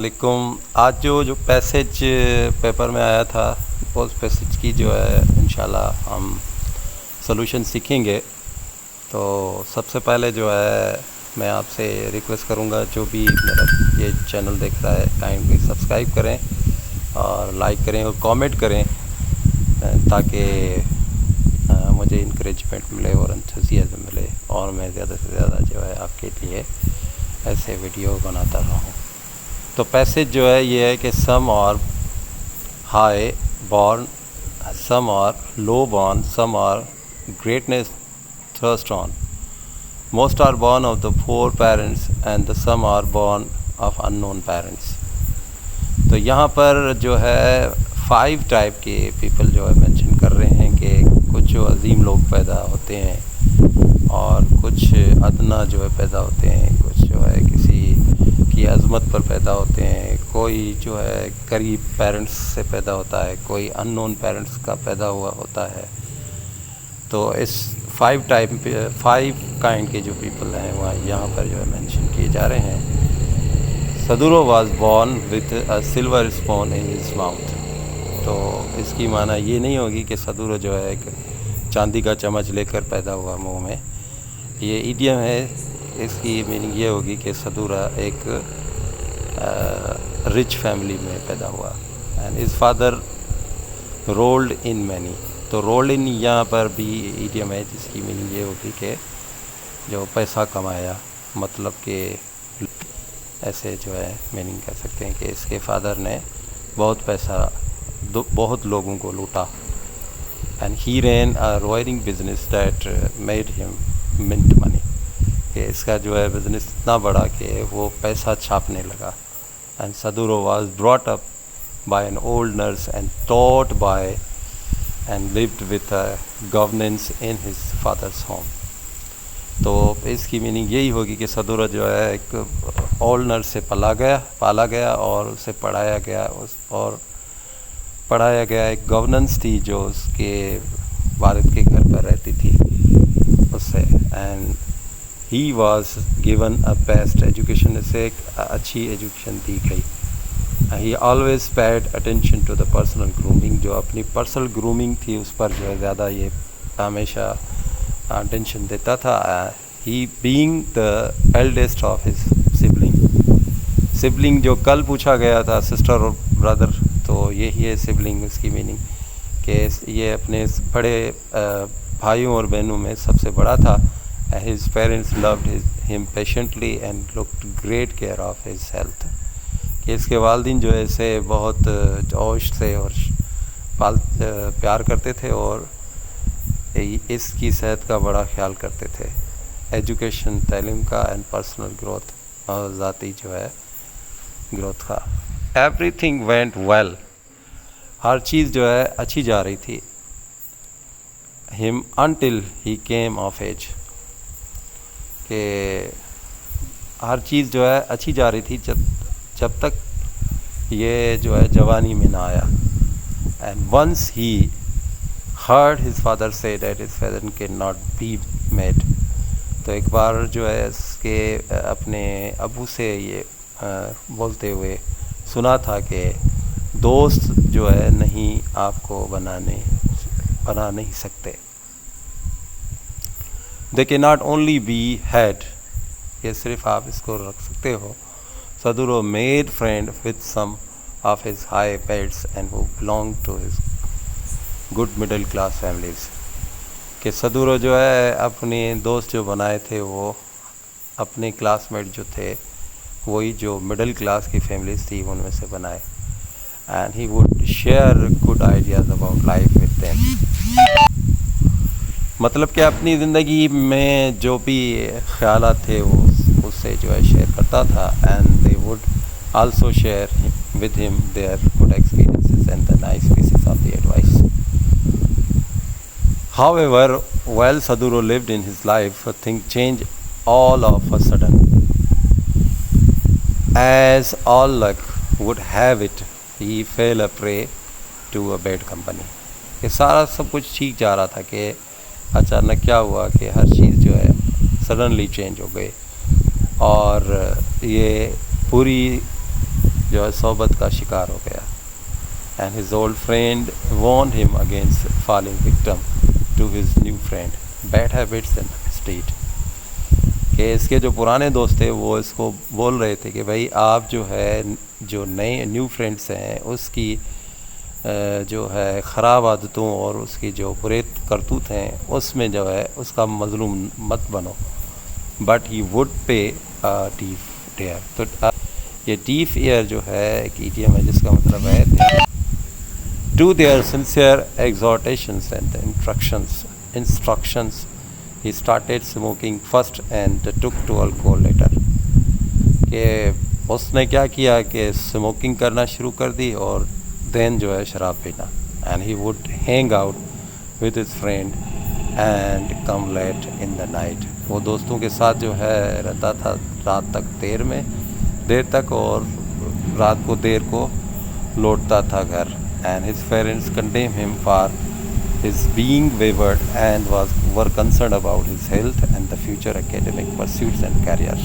वालेकुम। आज जो पैसेज पेपर में आया था उस पैसेज की जो है इंशाल्लाह हम सॉल्यूशन सीखेंगे। तो सबसे पहले जो है मैं आपसे रिक्वेस्ट करूंगा, जो भी मेरा ये चैनल देख रहा है काइंडली सब्सक्राइब करें और लाइक करें और कमेंट करें, ताकि मुझे इंकरेजमेंट मिले और एंथुसियाज्म मिले और मैं ज़्यादा से ज़्यादा जो है आपके लिए ऐसे वीडियो बनाता रहूँ। तो पैसेज जो है ये है कि some are high born, some are low born, some are greatness thirst on, most are born of the poor parents and the some are born of unknown parents. तो यहाँ पर जो है 5 टाइप के पीपल जो है मेंशन कर रहे हैं कि कुछ जो अजीम लोग पैदा होते हैं और कुछ अदना जो है पैदा होते हैं, कुछ जो है किसी की अज़मत पर पैदा होते हैं, कोई जो है गरीब पेरेंट्स से पैदा होता है, कोई अननोन पेरेंट्स का पैदा हुआ होता है। तो इस 5 काइंड के जो पीपल हैं वहाँ यहाँ पर जो है मेंशन किए जा रहे हैं। Sadoro was born with a silver spoon in his mouth. तो इसकी माना ये नहीं होगी कि सदूरो जो है एक चांदी का चम्मच लेकर पैदा हुआ मुंह में, ये इडियम है। इसकी मीनिंग ये होगी कि सदूरा एक रिच फैमिली में पैदा हुआ and his father rolled in many. तो रोल्ड इन यहाँ पर भी इडियम है, जिसकी मीनिंग ये होगी कि जो पैसा कमाया, मतलब कि ऐसे जो है मीनिंग कर सकते हैं कि इसके फादर ने बहुत पैसा बहुत लोगों को लूटा। And he ran a roaring business that made him mint money, कि इसका जो है बिज़नेस इतना बड़ा कि वो पैसा छापने लगा। And Sadoro was brought up by an old nurse and taught by and lived with governess in his father's home. तो इसकी मीनिंग यही होगी कि सदूरा जो है एक ओल्ड नर्स से पाला गया और उसे पढ़ाया गया एक गवर्नेंस थी जो उसके वालिद के घर पर रहती थी उससे। And he was given a best education, इसे एक अच्छी एजुकेशन दी गई। He always paid attention to the personal grooming, जो अपनी पर्सनल ग्रूमिंग थी उस पर जो है ज़्यादा ये हमेशा अटेंशन देता था। He being the eldest of his sibling जो कल पूछा गया था, सिस्टर और ब्रदर, तो यही है सिबलिंग। उसकी मीनिंग कि ये अपने बड़े भाइयों और बहनों में सबसे बड़ा था। His parents loved him patiently and looked great care of his health, कि इसके वालिदैन जो है इसे बहुत जोश से और प्यार करते थे और इसकी सेहत का बड़ा ख्याल करते थे। एजुकेशन तालीम का एंड पर्सनल ग्रोथ और ज़ाती जो है ग्रोथ का। एवरीथिंग वेंट वेल, हर चीज़ जो है अच्छी जा रही थी। Him until he came of age, कि हर चीज़ जो है अच्छी जा रही थी जब तक ये जो है जवानी में ना आया। And once he heard his father से that his father can not be made. तो एक बार जो है इसके अपने अबू से ये बोलते हुए सुना था कि दोस्त जो है नहीं आपको बना नहीं सकते। दे के नॉट ओनली बी हैड, ये सिर्फ आप इसको रख सकते हो। Sadoro made friend with some of his high पेड्स and who belong to his good middle class families, कि सदूरो जो है अपने दोस्त जो बनाए थे वो अपने क्लासमेट जो थे वही जो मिडिल क्लास की फैमिलीज थी उनमें से बनाए। And he would share good ideas about life with them, मतलब कि अपनी ज़िंदगी में जो भी ख्यालात थे वो उससे जो है शेयर करता था। And they would also share with him their good experiences and the nice pieces of the advice. However while Saduro lived in his life, things changed all of a sudden. As all luck would have it, he fell a prey to a bad company. ये सारा सब कुछ ठीक जा रहा था कि अचानक क्या हुआ कि हर चीज़ जो है सडनली चेंज हो गई और ये पूरी जो है सोबत का शिकार हो गया। And his old friend warn him against falling victim to his new friend bad habits and state. कि इसके जो पुराने दोस्त थे वो इसको बोल रहे थे कि भाई आप जो है जो नए न्यू फ्रेंड्स हैं उसकी जो है ख़राब आदतों और उसकी जो बुरे करतूत हैं उसमें जो है उसका मज़लूम मत बनो। बट ही वुड पे टीफ एयर। तो ये टीफ एयर जो है एक ईडियम है जिसका मतलब है to their sincere exhortations and instructions he started smoking first and took to alcohol later। कि उसने क्या किया कि स्मोकिंग करना शुरू कर दी और देन जो है शराब पीना। And he would hang out with his friend and come late in the night. वो दोस्तों के साथ जो है रहता था रात तक देर तक और रात को देर को लौटता था घर। And his parents condemn him for his being wayward and were concerned about his health and the future academic pursuits and career।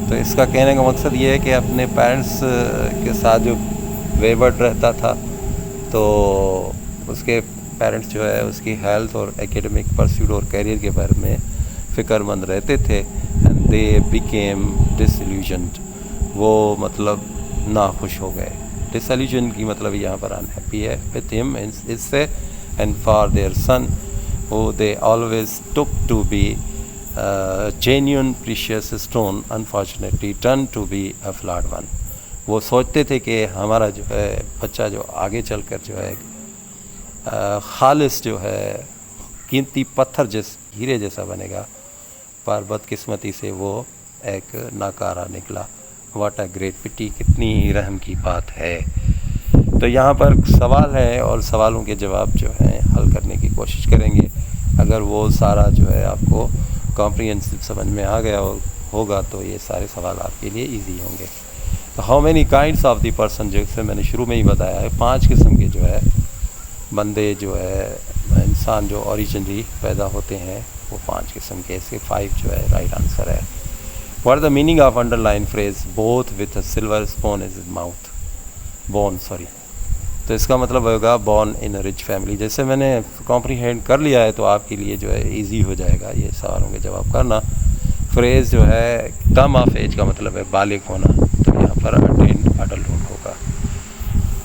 तो इसका कहने का मकसद ये है कि अपने पेरेंट्स के साथ जो वेवर्ड रहता था तो उसके पेरेंट्स जो है उसकी हेल्थ और एकेडमिक परस्यूट और करियर के बारे में फ़िक्रमंद रहते थे। And they became disillusioned. वो मतलब नाखुश हो गए। डिसइल्यूजन की मतलब यहाँ पर अनहैप्पी है विथ हिम इससे। And for their son, who they always took to be genuine precious stone, unfortunately turned to be a flawed one। वो सोचते थे कि हमारा जो है बच्चा जो आगे चलकर जो है खालिस जो है कीमती पत्थर हीरे जैसा बनेगा, पर बदकिस्मती से वो एक नाकारा निकला। व्हाट अ ग्रेट पिटी। कितनी रहम की बात है। तो यहाँ पर सवाल है और सवालों के जवाब जो हैं हल करने की कोशिश करेंगे। अगर वो सारा जो है आपको कॉम्प्रिहेंसिव समझ में आ गया होगा तो ये सारे सवाल आपके लिए इजी होंगे। तो how many kinds of the person, जैसे मैंने शुरू में ही बताया है 5 किस्म के जो है बंदे जो है इंसान जो ओरिजिनली पैदा होते हैं वो 5 किस्म के। इसके 5 जो है राइट आंसर है। What the meaning of underline phrase both with a silver spoon is mouth born sorry. तो इसका मतलब होगा बॉर्न इन रिच फैमिली। जैसे मैंने कॉम्प्रीहेंड कर लिया है तो आपके लिए जो है इजी हो जाएगा ये सवालों के जवाब करना। फ्रेज़ जो है कम ऑफ एज का मतलब है बालिग होना, तो यहाँ पर अटेंड अडल्टहुड होगा।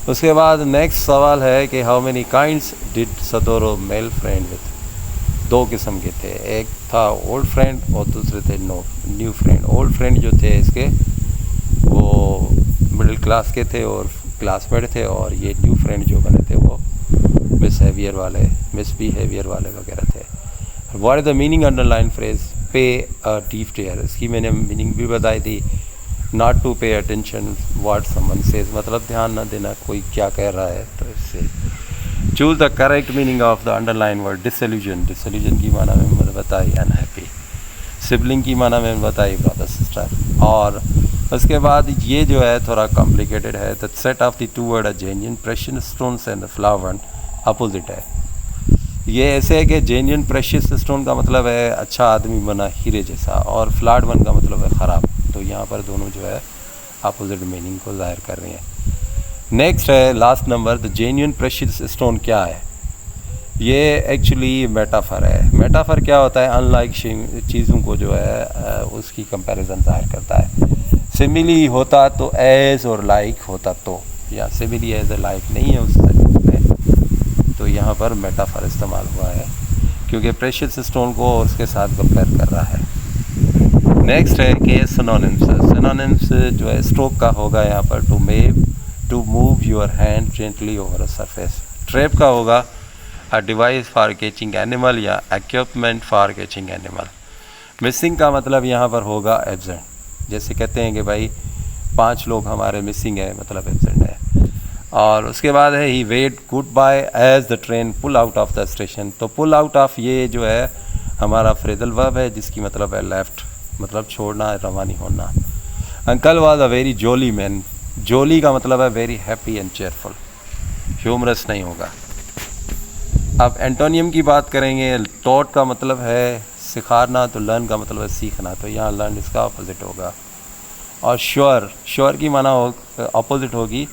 उसके बाद नेक्स्ट सवाल है कि how many kinds did Sadoro मेल फ्रेंड विथ। 2 किस्म के थे, एक था ओल्ड फ्रेंड और दूसरे थे न्यू फ्रेंड। ओल्ड फ्रेंड जो थे इसके वो मिडिल क्लास के थे और क्लासमेट थे, और ये न्यू फ्रेंड जो बने थे वो मिसबिहेवियर वाले वगैरह थे। What is the meaning underline phrase पे अ डीप टेयर। इसकी मैंने मीनिंग भी बताई थी। Not to pay attention what someone says, मतलब ध्यान न देना कोई क्या कह रहा है। तो इससे choose the correct meaning of the underline word disillusion. Disillusion की माना मैंने बताई अनहैप्पी। सिबलिंग की माना मैंने बताई ब्रदर सिस्टर। और उसके बाद ये जो है थोड़ा कॉम्प्लिकेटेड है। The set of the two word a genuine precious stones and the flower opposite है। ये ऐसे है कि जेन्युइन प्रेशियस स्टोन का मतलब है अच्छा आदमी बना हीरे जैसा, और फ्लॉड वन का मतलब है ख़राब। तो यहाँ पर दोनों जो है अपोजिट मीनिंग को ज़ाहिर कर रही हैं। नेक्स्ट है last number, the genuine precious stone क्या है। ये एक्चुअली मेटाफर है। मेटाफर क्या होता है, अनलाइक चीज़ों को जो है उसकी कंपैरिजन ज़ाहिर करता है। सिमिली होता तो एज और लाइक होता तो, या सिमिली एज लाइक नहीं है उससे, तो यहाँ पर मेटाफर इस्तेमाल हुआ है क्योंकि प्रेशियस स्टोन को उसके साथ कंपेयर कर रहा है। नेक्स्ट है कि सिनोनिम्स। सिनोनिम्स जो है स्ट्रोक का होगा यहाँ पर to move your hand gently over a surface. Trap का होगा a device for catching animal या equipment for catching animal. Missing का मतलब यहाँ पर होगा एब्सेंट। जैसे कहते हैं कि भाई 5 लोग हमारे मिसिंग है, मतलब एब्सेंट है। और उसके बाद है he waved goodbye as the train pull out of the station. तो पुल आउट ऑफ ये जो है हमारा फ्रेजल वर्ब है जिसकी मतलब है लेफ्ट, मतलब छोड़ना, रवानी होना। Uncle was a very jolly man. Jolly का मतलब है very happy and cheerful, humorous नहीं होगा। अब एंटोनियम की बात करेंगे। टॉट का मतलब है सिखाना, तो लर्न का मतलब है सीखना, तो यहाँ लर्न इसका अपोजिट होगा। और श्योर की माना अपोजिट होगी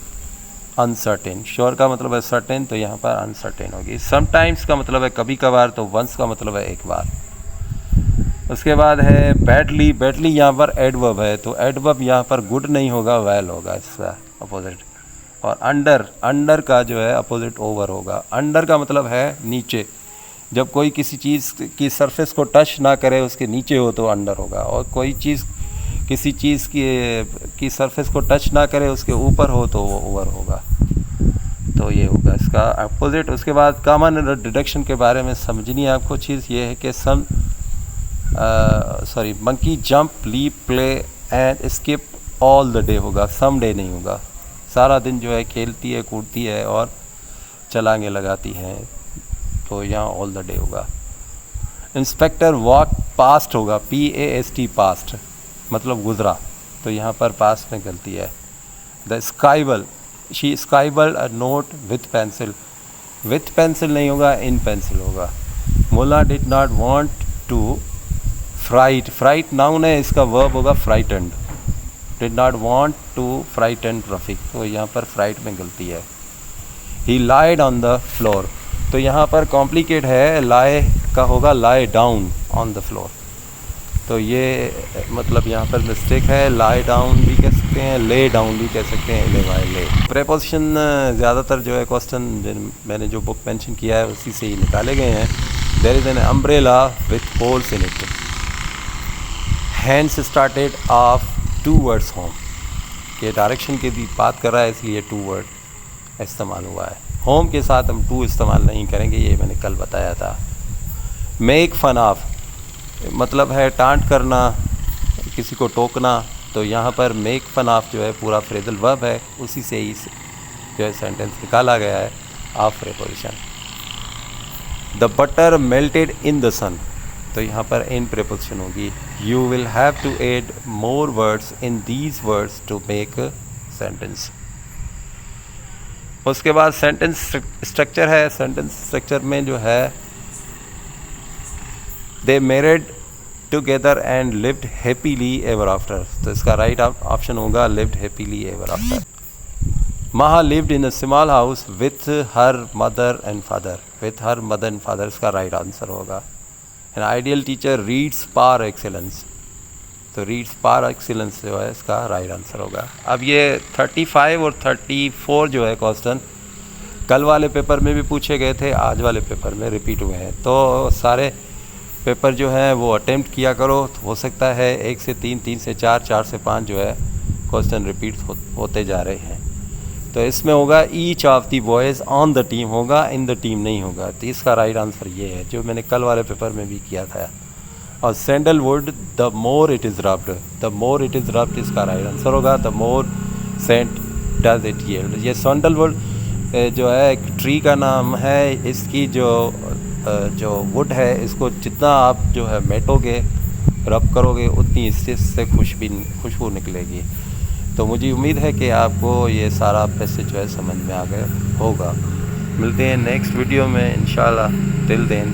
अनसर्टेन। श्योर का मतलब है सर्टेन, तो यहाँ पर अनसर्टेन होगी। समटाइम्स का मतलब है कभी कभार, तो वंस का मतलब है एक बार। उसके बाद है बैडली। बैडली यहाँ पर एडवर्ब है, तो एडवर्ब यहाँ पर गुड नहीं होगा, वेल होगा इसका अपोजिट। और अंडर का जो है अपोजिट ओवर होगा। अंडर का मतलब है नीचे, जब कोई किसी चीज़ की सरफेस को टच ना करे उसके नीचे हो तो अंडर होगा, और कोई चीज़ किसी चीज़ की सरफेस को टच ना करे उसके ऊपर हो तो वो ओवर होगा। तो ये होगा इसका अपोजिट। उसके बाद कॉमन डिडक्शन के बारे में समझनी है आपको चीज़ ये है कि monkey jump, leap, play and skip all the day होगा, सम डे नहीं होगा। सारा दिन जो है खेलती है, कूदती है और छलांगे लगाती है, तो यहाँ ऑल द डे होगा। इंस्पेक्टर वॉक पास्ट होगा, PAST पास्ट मतलब गुजरा, तो यहाँ पर पास्ट में गलती है। The scribble, she scribbled a note with pencil, with pencil नहीं होगा, इन पेंसिल होगा। Mulla did not want to fright, fright noun है, इसका वर्ब होगा frightened. Did not want to frighten Rafiq, तो यहाँ पर फ्राइट में गलती है। He lied on the floor, तो यहाँ पर कॉम्प्लिकेट है, लाई का होगा lie down on the floor, तो ये मतलब यहाँ पर मिस्टेक है। लाई डाउन भी कह सकते हैं, ले डाउन भी कह सकते हैं, ले वाई ले। प्रेपोजिशन ज़्यादातर जो है क्वेश्चन मैंने जो बुक मेंशन किया है उसी से ही निकाले गए हैं। There is an umbrella with holes in it, hands started off towards home, के डायरेक्शन की भी बात कर रहा है इसलिए टू वर्ड इस्तेमाल हुआ है। होम के साथ हम टू इस्तेमाल नहीं करेंगे, ये मैंने कल बताया था। मेक फन ऑफ मतलब है टांट करना, किसी को टोकना, तो यहाँ पर मेक फन ऑफ जो है पूरा फ्रेजल वर्ब है, उसी से ही जो है सेंटेंस निकाला गया है of preposition. The butter melted in the sun, तो यहाँ पर इन प्रेपोजिशन होगी। You will have to add more words in these words to make sentence. उसके बाद सेंटेंस स्ट्रक्चर है। सेंटेंस स्ट्रक्चर में जो है they married together and lived happily ever after, तो इसका राइट ऑप्शन होगा lived happily ever after. Maha lived in a small house with her mother and father, with her mother and father, इसका right answer होगा। An ideal teacher reads par excellence, तो reads par excellence जो है इसका right answer होगा। अब ये 35 और 34 जो है क्वेश्चन कल वाले पेपर में भी पूछे गए थे, आज वाले पेपर में रिपीट हुए हैं, तो सारे पेपर जो हैं वो अटेम्प्ट किया करो। तो हो सकता है 1 से 3, 3 से 4, 4 से 5 जो है क्वेश्चन रिपीट होते जा रहे हैं। तो इसमें होगा each of the boys on the team होगा, इन द टीम नहीं होगा, तो इसका राइट आंसर ये है जो मैंने कल वाले पेपर में भी किया था। और sandalwood the more it is rubbed, the more it is rubbed इसका राइट आंसर होगा। The more scent does it yield, ये सैंडलवुड जो है एक ट्री का नाम है, इसकी जो वुड है इसको जितना आप जो है मेटोगे, रब करोगे, उतनी इससे खुशबू निकलेगी। तो मुझे उम्मीद है कि आपको ये सारा पैसेज जो है समझ में आ गया होगा। मिलते हैं नेक्स्ट वीडियो में इंशाल्लाह। Till then.